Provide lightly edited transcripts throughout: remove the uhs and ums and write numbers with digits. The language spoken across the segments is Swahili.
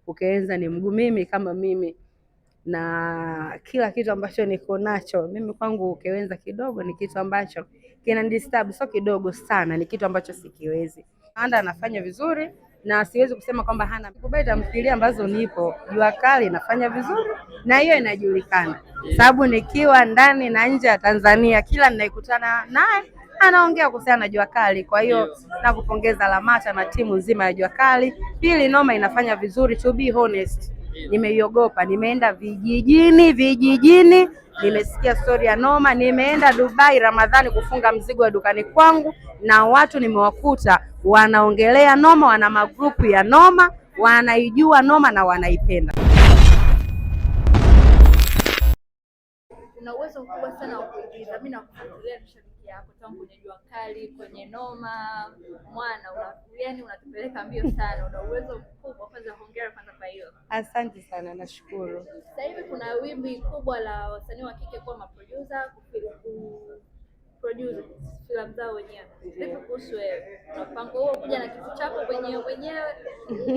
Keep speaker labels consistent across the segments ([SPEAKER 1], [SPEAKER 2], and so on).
[SPEAKER 1] Ukewenza ni mgumu. Mimi kama mimi na kila kitu ambacho niko nacho mimi, kwangu Ukewenza kidogo ni kitu ambacho kina disturb, sio kidogo sana, ni kitu ambacho sikiwezi. Anda anafanya vizuri na siwezi kusema kwamba hana. Kubali tamthilia ambazo nipo, Jua Kali nafanya vizuri na hiyo inajulikana, sababu nikiwa ndani na nje ya Tanzania kila ninayekutana naye anaongea kuhusiana na Jua Kali. Kwa hiyo nakupongeza Lamata na timu nzima ya Jua Kali. Pili, Noma inafanya vizuri, to be honest. Nimeiogopa, nimeenda vijijini, nimesikia story ya Noma. Nimeenda Dubai Ramadhani kufunga mzigo wa dukani kwangu, na watu nimewakuta wanaongelea Noma, wana magrupu ya Noma, wanaijua Noma na wanaipenda.
[SPEAKER 2] Una uwezo mkubwa sana wa kuigiza. Mimi nakufuatilia shabiki yako tangu kwenye Jua Kali, kwenye Noma, Mwana, unatupeleka mbio sana. Una uwezo mkubwa, kwanza hongera kwanza kwa hiyo.
[SPEAKER 1] Asante sana, nashukuru.
[SPEAKER 2] Sasa hivi kuna wimbi kubwa la wasanii wa kike kuwa maproducer, produce filamu zao wenyewe. Vipi kuhusu wewe? Mpango huo kuja na kitu chako wenyewe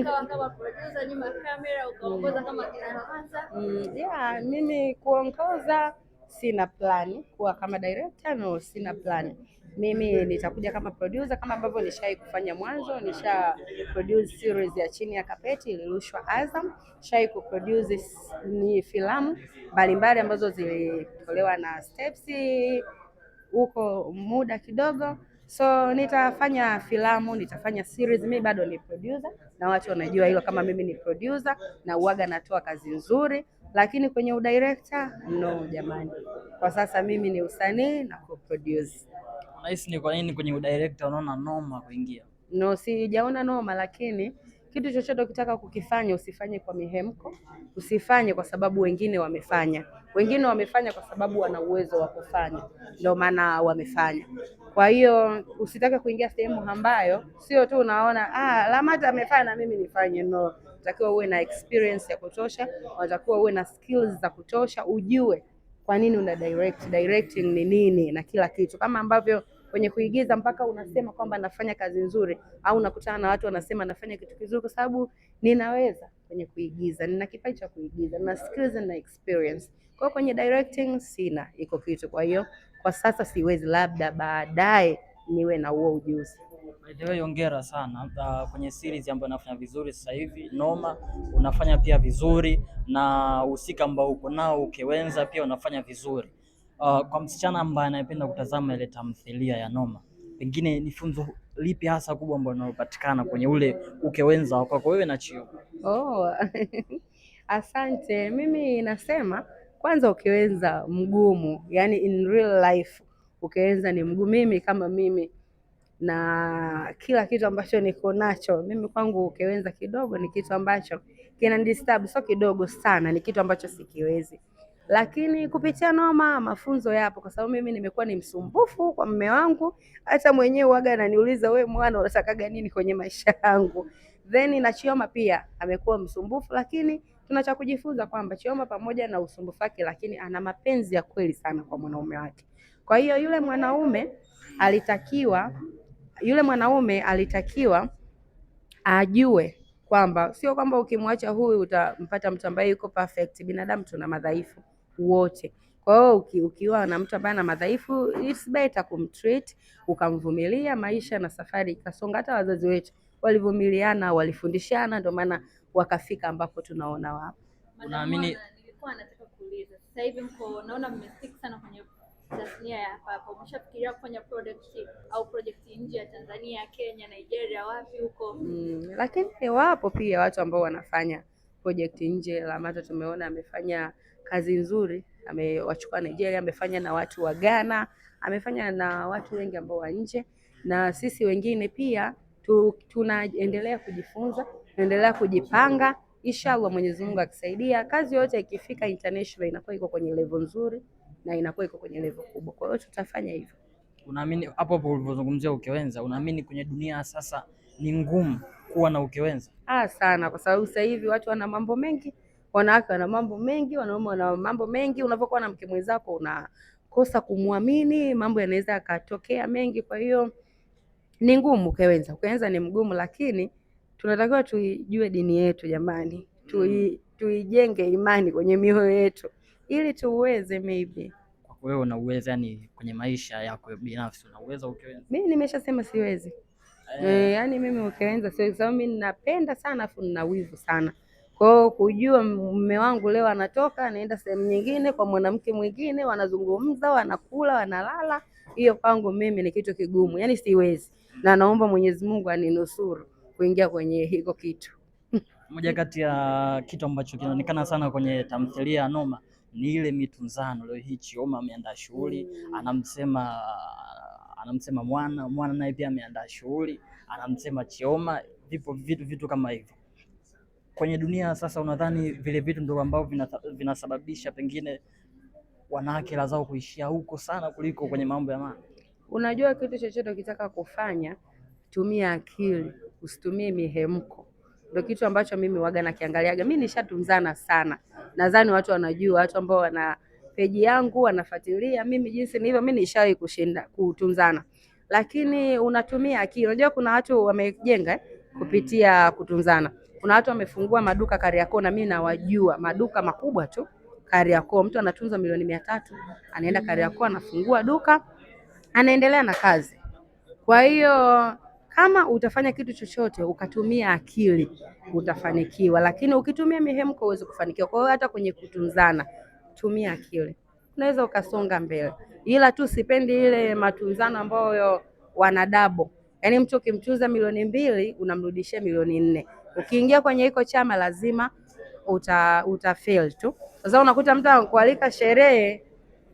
[SPEAKER 2] ukawa kama producer nyuma ya kamera, ukaongoza kama kina Lamata?
[SPEAKER 1] Yeah, mimi kuongoza sina plani, kuwa kama director no, sina plani. Mimi nitakuja kama producer, kama ambavyo nishai kufanya mwanzo. Nisha produce series ya Chini ya Kapeti ilirushwa Azam, shai kuproduce ni filamu mbalimbali ambazo zilitolewa na Steps huko muda kidogo. So nitafanya filamu, nitafanya series. Mimi bado ni producer na watu wanajua hilo kama mimi ni producer na uwaga natoa kazi nzuri, lakini kwenye udirector no jamani. Kwa sasa mimi ni usanii na kuproduce.
[SPEAKER 3] Unahisi ni kwa nini kwenye udirector unaona Noma kuingia?
[SPEAKER 1] No, sijaona Noma, lakini kitu chochote ukitaka kukifanya usifanye kwa mihemko, usifanye kwa sababu wengine wamefanya. Wengine wamefanya kwa sababu wana uwezo wa kufanya, ndio maana wamefanya. Kwa hiyo usitake kuingia sehemu ambayo sio tu unaona Lamata amefanya na mimi nifanye. No, unatakiwa uwe na experience ya kutosha, unatakiwa uwe na skills za kutosha, ujue kwa nini una direct, directing ni nini na kila kitu. Kama ambavyo kwenye kuigiza mpaka unasema kwamba nafanya kazi nzuri, au unakutana na watu wanasema nafanya kitu kizuri kwa sababu ninaweza kwenye kuigiza, nina kipaji cha kuigiza, nina skills na experience. Kwa kwenye directing sina iko kitu, kwa hiyo kwa sasa siwezi, labda baadaye niwe na huo ujuzi.
[SPEAKER 3] By the way, hongera sana kwenye series ambayo inafanya vizuri sasa hivi. Noma unafanya pia vizuri, na usika ambao uko nao Ukewenza pia unafanya vizuri. Kwa msichana ambaye anayependa kutazama ile tamthilia ya Noma, pengine ni funzo lipi hasa kubwa ambalo linalopatikana kwenye ule Ukewenza kwako wewe na Chio?
[SPEAKER 1] Asante. Mimi nasema kwanza Ukewenza mgumu, yani in real life Ukewenza ni mgumu. Mimi kama mimi na kila kitu ambacho niko nacho mimi, kwangu Ukewenza kidogo ni kitu ambacho kina disturb, sio kidogo sana, ni kitu ambacho sikiwezi. Lakini kupitia Noma mafunzo yapo, kwa sababu mimi nimekuwa ni msumbufu kwa mume wangu. Hata mwenyewe waga ananiuliza, we mwana unatakaga nini kwenye maisha yangu? Then na Chioma pia amekuwa msumbufu, lakini tunacha kujifunza kwamba Chioma pamoja na usumbufu wake, lakini ana mapenzi ya kweli sana kwa mwanaume wake. Kwa hiyo yule mwanaume alitakiwa ajue kwamba sio kwamba ukimwacha huyu utampata mtu ambaye yuko perfect. Binadamu tuna madhaifu wote. Kwa hiyo ukiwa na mtu ambaye ana madhaifu, it's better kumtreat, ukamvumilia, maisha na safari ikasonga. Hata wazazi wetu walivumiliana, walifundishana, ndio maana wakafika ambapo tunaona wapo.
[SPEAKER 3] Unaamini?
[SPEAKER 2] Nilikuwa nataka kuuliza, sasa hivi naona mmestick sana kwenye tasnia ya hapa. Umeshafikiria kufanya project nje ya Tanzania, Kenya, Nigeria, wapi huko?
[SPEAKER 1] Lakini wapo pia watu ambao wanafanya project nje. Lamata tumeona amefanya kazi nzuri, amewachukua Nigeria, amefanya na watu wa Ghana, amefanya na watu wengi ambao wa nje, na sisi wengine pia tunaendelea kujifunza, tunaendelea kujipanga. Inshallah Mwenyezi Mungu akisaidia, kazi yote ikifika international inakuwa iko kwenye level nzuri na inakuwa iko kwenye level kubwa. Kwa hiyo tutafanya hivyo.
[SPEAKER 3] Unaamini hapo ulipozungumzia Ukewenza, unaamini kwenye dunia sasa ni ngumu kuwa na Ukewenza?
[SPEAKER 1] Sana, kwa sababu sasa hivi watu wana mambo mengi, wanawake wana mambo mengi, wanaume wana mambo mengi. Unapokuwa na mke mwenzako unakosa kumwamini, mambo yanaweza yakatokea mengi. Kwa hiyo ni ngumu Ukewenza ni mgumu, lakini tunatakiwa tujue dini yetu jamani. tuijenge imani kwenye mioyo yetu ili tuweze maybe.
[SPEAKER 3] Kwa wewe unauweza, yani kwenye maisha yako binafsi unauweza ukiweza?
[SPEAKER 1] Mimi nimeshasema siwezi. Yani mimi ukianza siwezi, sababu mimi ninapenda sana afu nina wivu sana. Kwa hiyo kujua mume wangu leo anatoka anaenda sehemu nyingine kwa mwanamke mwingine, wanazungumza, wanakula, wanalala, hiyo kwangu mimi ni kitu kigumu. Yani siwezi. Na naomba Mwenyezi Mungu aninusuru kuingia kwenye hiko kitu.
[SPEAKER 3] Moja kati ya kitu ambacho kinaonekana sana kwenye tamthilia ya Noma ni ile mitunzano. Leo hii Chioma ameandaa shughuli, anamsema mwana naye pia ameandaa shughuli, anamsema Chioma, vitu kama hivyo. Kwenye dunia sasa, unadhani vile vitu ndio ambavyo vinasababisha pengine wanawake la zao kuishia huko sana kuliko kwenye mambo ya maana?
[SPEAKER 1] Unajua kitu chochote ukitaka kufanya, tumia akili, usitumie mihemko. Ndio kitu ambacho mimi waga nakiangaliaga. Mimi nishatunzana sana. Nadhani watu wanajua, watu ambao wana peji yangu wanafuatilia mimi jinsi nilivyo, mimi nishawahi kutunzana. Lakini unatumia akili. Unajua kuna watu wamejenga kupitia kutunzana. Kuna watu wamefungua maduka Kariakoo, na mimi nawajua, maduka makubwa tu Kariakoo. Mtu anatunza milioni 300, anaenda Kariakoo anafungua duka, anaendelea na kazi. Kwa hiyo kama utafanya kitu chochote ukatumia akili utafanikiwa, lakini ukitumia mihemko huwezi kufanikiwa. Kwa hiyo hata kwenye kutunzana tumia akili, unaweza ukasonga mbele. Ila tu sipendi ile matunzano ambayo wanadabo, yaani mtu ukimtunza milioni 2 unamrudishia milioni 4. Ukiingia kwenye hiko chama lazima uta-fail tu. Sasa unakuta mtu anakualika sherehe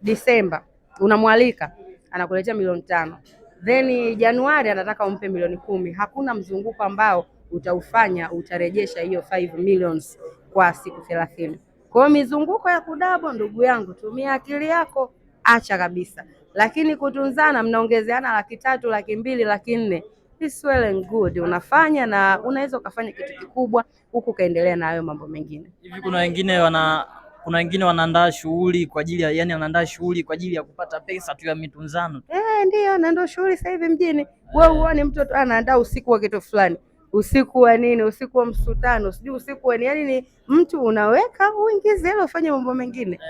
[SPEAKER 1] Disemba, unamwalika anakuletea milioni 5, then Januari anataka umpe milioni 10. Hakuna mzunguko ambao utaufanya utarejesha hiyo 5 millions kwa siku 30. Kwa hiyo mizunguko ya kudabo, ndugu yangu, tumia akili yako, acha kabisa. Lakini kutunzana, mnaongezeana 300,000, 200,000, 400,000, it's well and good. Unafanya na unaweza ukafanya kitu kikubwa huku kaendelea na hayo mambo mengine.
[SPEAKER 3] Hivi kuna wengine wanaandaa shughuli kwa ajili ya, yani anaandaa shughuli kwa ajili ya kupata pesa tu ya mitunzano.
[SPEAKER 1] Ndio, na ndio shughuli sasa hivi mjini. Wewe uone mtu anaandaa usiku wa kitu fulani, usiku wa nini, usiku wa msutano, sijui usiku wa nini, yani ni mtu unaweka uingize ile ufanye mambo mengine.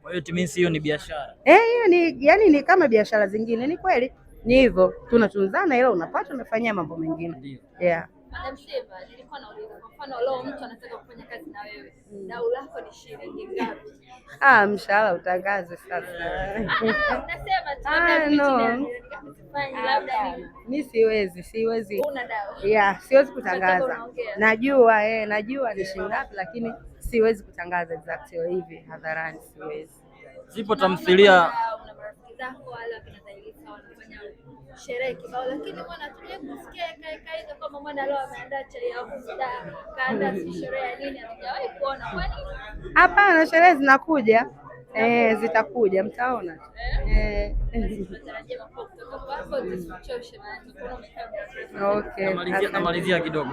[SPEAKER 3] Kwa hiyo timisi hiyo ni biashara.
[SPEAKER 1] Hiyo ni yani ni kama biashara zingine, ni kweli. Ni hivyo, tunatunzana ila unapata unafanyia mambo mengine. Yeah.
[SPEAKER 2] Madam Sheva, nilikuwa nauliza kwa mfano leo mtu anataka kufanya kazi na wewe, dau lako ni shilingi ngapi?
[SPEAKER 1] Mshahara utangaze sasa.
[SPEAKER 2] Unasema tu labda
[SPEAKER 1] mimi siwezi.
[SPEAKER 2] Una dau?
[SPEAKER 1] Yeah, siwezi kutangaza. Najua ni shilingi ngapi, lakini siwezi kutangaza exactly hivi hadharani, siwezi.
[SPEAKER 3] Zipo tamthilia
[SPEAKER 2] una marafiki zako wale wakinazailisa wanafanya sherehe kibao, lakini mwana tuje kusikia kaida kama mwana leo ameandaa chai ya fusta, kaandaa sherehe ya nini, hatujawahi kuona. Kwa nini?
[SPEAKER 1] Hapana, sherehe zinakuja. Zitakuja, mtaona. Okay.
[SPEAKER 3] Namalizia kidogo.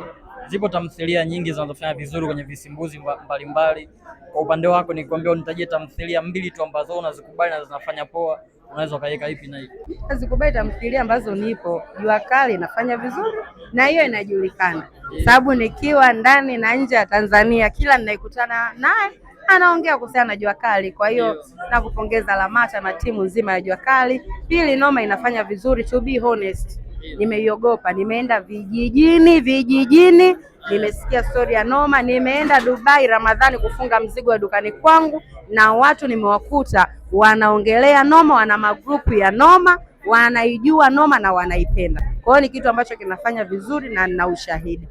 [SPEAKER 3] Zipo tamthilia nyingi zinazofanya vizuri kwenye visimbuzi mbalimbali. Kwa upande wako nikwambia unitajie tamthilia 2 tu ambazo unazikubali na zinafanya poa, unaweza kaweka ipi na ipi?
[SPEAKER 1] Nazikubali tamthilia ambazo nipo. Jua Kali inafanya vizuri na hiyo inajulikana. Sababu nikiwa ndani na nje ya Tanzania, kila ninaikutana naye anaongea kuhusiana na Jua Kali. Kwa hiyo nakupongeza Lamata na timu nzima ya Jua Kali. Pili, Noma inafanya vizuri, to be honest. Nimeiogopa, nimeenda vijijini, nimesikia story ya Noma, nimeenda Dubai Ramadhani kufunga mzigo wa dukani kwangu, na watu nimewakuta wanaongelea Noma, wana magrupu ya Noma, wanaijua Noma na wanaipenda. Kwa hiyo ni kitu ambacho kinafanya vizuri na nina ushahidi.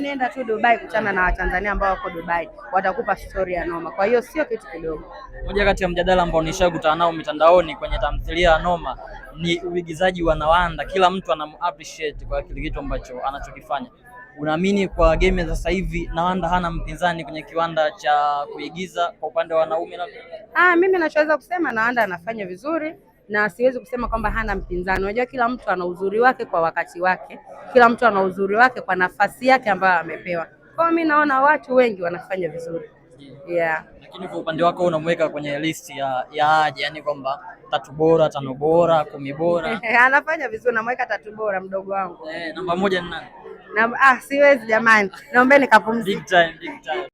[SPEAKER 1] Nenda tu Dubai, kutana na Watanzania ambao wako Dubai, watakupa story ya Noma. Kwa hiyo sio kitu kidogo.
[SPEAKER 3] Moja kati ya mjadala ambao nishakutana nao mitandaoni kwenye tamthilia ya Noma ni uigizaji wa Nawanda. Kila mtu appreciate kwa kile kitu ambacho anachokifanya. Unaamini kwa game sasa hivi Nawanda hana mpinzani kwenye kiwanda cha kuigiza kwa upande wa wanaume?
[SPEAKER 1] Mimi ninachoweza kusema Nawanda anafanya vizuri, na siwezi kusema kwamba hana mpinzani. Unajua kila mtu ana uzuri wake kwa wakati wake, kila mtu ana uzuri wake kwa nafasi yake ambayo amepewa. Kwa hiyo mimi naona watu wengi wanafanya vizuri. Yeah.
[SPEAKER 3] Lakini kwa upande wako unamweka kwenye listi ya aje, yani kwamba 3 bora, 5 bora, 10 bora?
[SPEAKER 1] Anafanya vizuri, namweka 3 bora mdogo wangu.
[SPEAKER 3] Namba 1 ni nani?
[SPEAKER 1] Na siwezi jamani, naombeni kapumzike.
[SPEAKER 3] Big time, big time.